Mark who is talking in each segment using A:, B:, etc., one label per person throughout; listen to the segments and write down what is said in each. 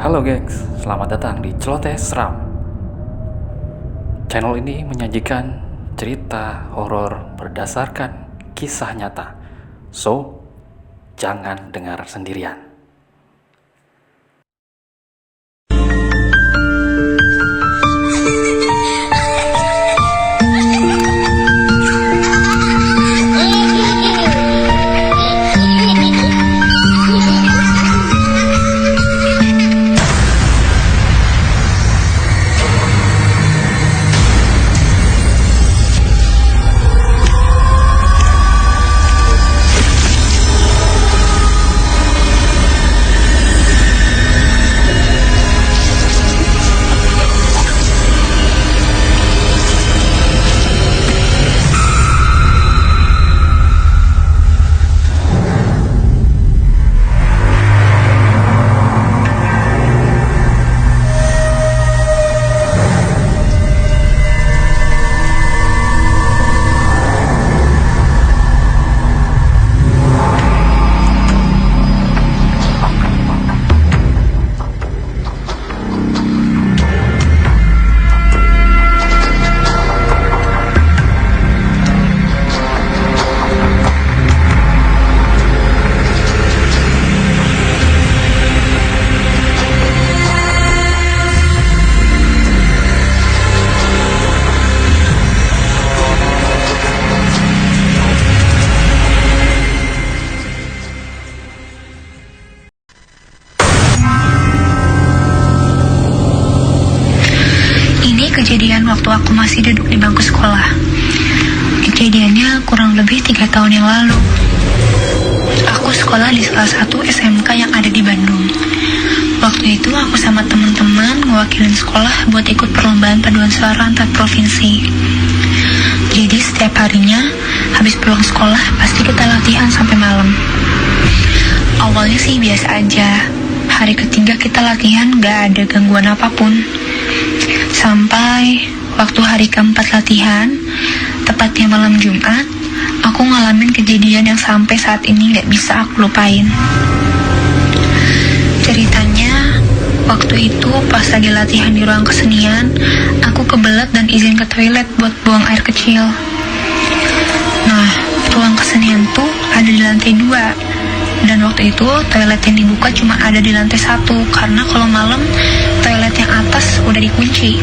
A: Halo gengs, selamat datang di Celoteh Seram. Channel ini menyajikan cerita horor berdasarkan kisah nyata. So, jangan dengar sendirian.
B: Kejadian waktu aku masih duduk di bangku sekolah. Kejadiannya kurang lebih 3 tahun yang lalu. Aku sekolah di salah satu SMK yang ada di Bandung. Waktu itu aku sama teman-teman ngewakilin sekolah buat ikut perlombaan paduan suara antar provinsi. Jadi setiap harinya habis pulang sekolah pasti kita latihan sampai malam. Awalnya sih biasa aja. Hari ketiga kita latihan gak ada gangguan apapun. Sampai waktu hari keempat latihan, tepatnya malam Jumat, aku ngalamin kejadian yang sampai saat ini gak bisa aku lupain. Ceritanya, waktu itu pas lagi latihan di ruang kesenian, aku kebelet dan izin ke toilet buat buang air kecil. Nah, ruang kesenian tuh ada di lantai 2. Dan waktu itu toilet yang dibuka cuma ada di lantai 1, karena kalau malam toilet yang atas udah dikunci.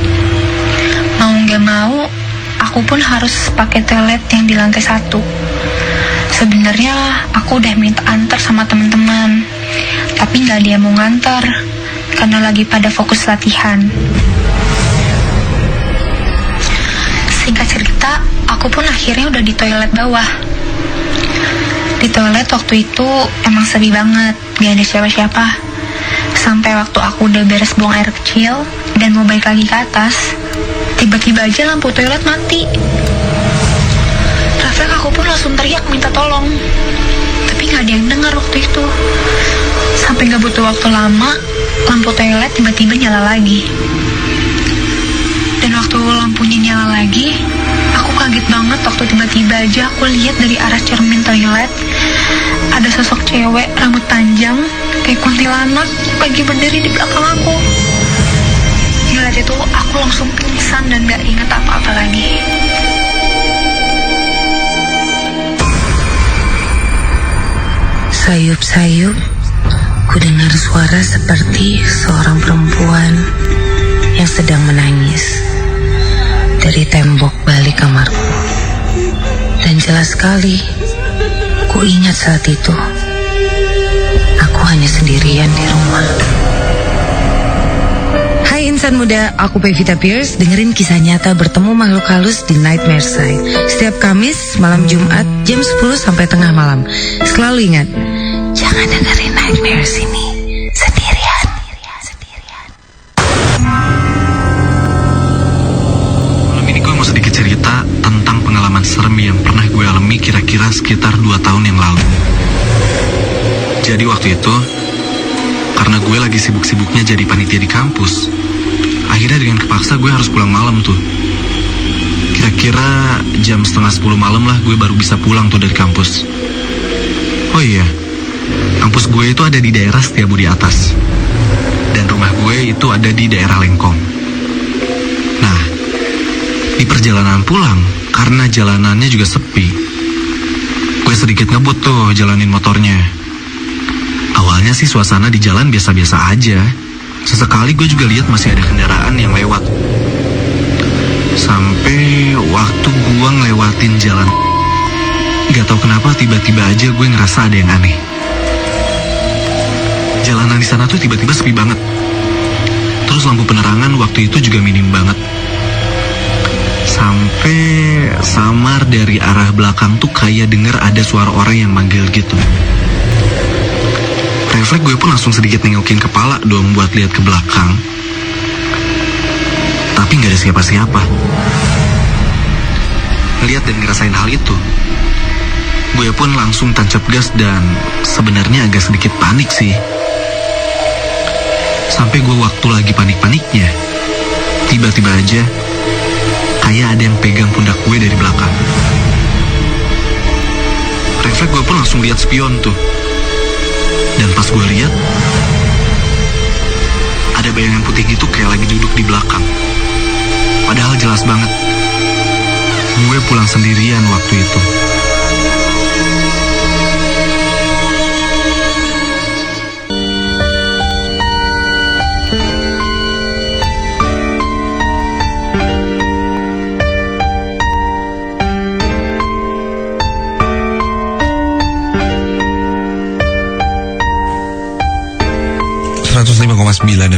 B: Mau gak mau, aku pun harus pakai toilet yang di lantai 1. Sebenarnya aku udah minta antar sama teman-teman, tapi gak ada yang mau ngantar karena lagi pada fokus latihan. Singkat cerita, aku pun akhirnya udah di toilet bawah. Di toilet waktu itu emang sepi banget, gak ada siapa-siapa. Sampai waktu aku udah beres buang air kecil dan mau balik lagi ke atas, tiba-tiba aja lampu toilet mati. Refleks aku pun langsung teriak minta tolong, tapi gak ada yang dengar waktu itu. Sampai gak butuh waktu lama, lampu toilet tiba-tiba nyala lagi. Dan waktu lampunya nyala lagi, aku kaget banget waktu tiba-tiba aja aku lihat dari arah cermin toilet ada sosok cewek rambut panjang kayak kuntilanak lagi berdiri di belakang aku. Ngeliat itu aku langsung pingsan dan gak ingat apa-apa lagi.
C: Sayup-sayup, ku dengar suara seperti seorang perempuan yang sedang menangis dari tembok balik kamarku. Dan jelas sekali, ku ingat saat itu, aku hanya sendirian di rumah. Hai insan muda, aku Pevita Pierce. Dengerin kisah nyata bertemu makhluk halus di Nightmare Side setiap Kamis, malam Jumat, jam 10 sampai tengah malam. Selalu ingat, jangan dengerin Nightmare sini sendirian.
D: Malam ini gue mau sedikit cerita tentang pengalaman serem yang pernah gue alami kira-kira sekitar 2 tahun yang lalu. Jadi waktu itu, karena gue lagi sibuk-sibuknya jadi panitia di kampus, akhirnya dengan kepaksa gue harus pulang malam tuh. Kira-kira jam 9:30 malam lah gue baru bisa pulang tuh dari kampus. Oh iya, kampus gue itu ada di daerah Setiabudi atas. dan rumah gue itu ada di daerah Lengkong. Nah, di perjalanan pulang, karena jalanannya juga sepi, gue sedikit ngebut tuh jalanin motornya. Awalnya sih suasana di jalan biasa-biasa aja. Sesekali gue juga lihat masih ada kendaraan yang lewat. Sampai waktu gue ngelewatin jalan, gak tahu kenapa tiba-tiba aja gue ngerasa ada yang aneh. Jalanan di sana tuh tiba-tiba sepi banget. Terus lampu penerangan waktu itu juga minim banget. Sampai samar dari arah belakang tuh kayak denger ada suara orang yang manggil gitu. Refleks gue pun langsung sedikit nengokin kepala dong buat lihat ke belakang. Tapi gak ada siapa-siapa. Ngeliat dan ngerasain hal itu, gue pun langsung tancap gas dan sebenarnya agak sedikit panik sih. Sampai gue waktu lagi panik-paniknya, tiba-tiba aja kayak ada yang pegang pundak gue dari belakang. Refleks gue pun langsung lihat spion tuh. Dan pas gue lihat, ada bayangan putih gitu kayak lagi duduk di belakang. Padahal jelas banget, gue pulang sendirian waktu itu.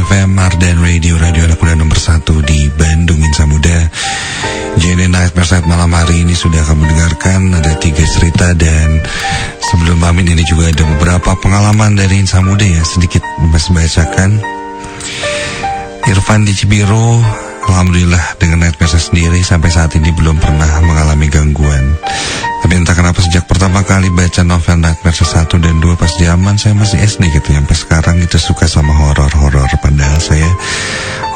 E: FM Mardan Radio anak muda nomor 1 di Bandung Insa Muda. JNE Night Mersaid malam hari ini sudah kamu dengarkan. Ada 3 cerita dan sebelum pamit ini juga ada beberapa pengalaman dari Insa Muda ya. Sedikit Mas bacakan. Irfan di Cibiru, alhamdulillah dengan Night Mersaid sendiri sampai saat ini belum pernah mengalami gangguan. Tapi entah kenapa sejak pertama kali baca novel Nightmare 1 dan 2 pas zaman saya masih SD gitu, sampai sekarang itu suka sama horor-horor. Padahal saya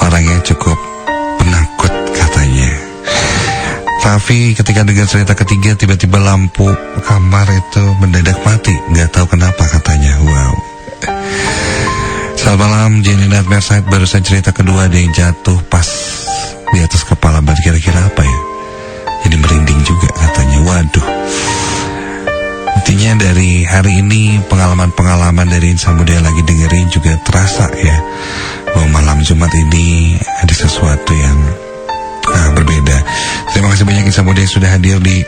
E: orang yang cukup penakut katanya. Raffi ketika dengar cerita ketiga tiba-tiba lampu kamar itu mendadak mati, nggak tahu kenapa katanya. Wow. Selamat malam Jenny Nightmare Side, baru saja cerita kedua ada yang jatuh pas di atas kepala. Kira-kira apa ya? Jadi merinding juga katanya. Waduh. Intinya dari hari ini pengalaman-pengalaman dari Insa Muda yang lagi dengerin juga terasa ya, bahwa malam Jumat ini ada sesuatu yang berbeda. Terima kasih banyak Insa Muda yang sudah hadir di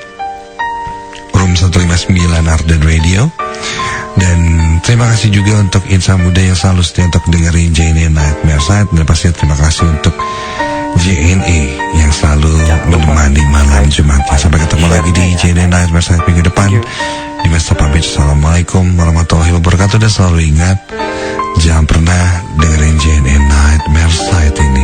E: Room 159 Ardan Radio. Dan terima kasih juga untuk Insa Muda yang selalu setia untuk dengerin JNE Night Mersaid. Dan pasti terima kasih untuk JNE yang selalu menemani malam Jumatnya. Sampai ketemu lagi di JNE Night Mersaid minggu depan. Di Mesta pamit, assalamualaikum warahmatullahi wabarakatuh. Dan selalu ingat, jangan pernah dengerin JNE Night Mersaid ini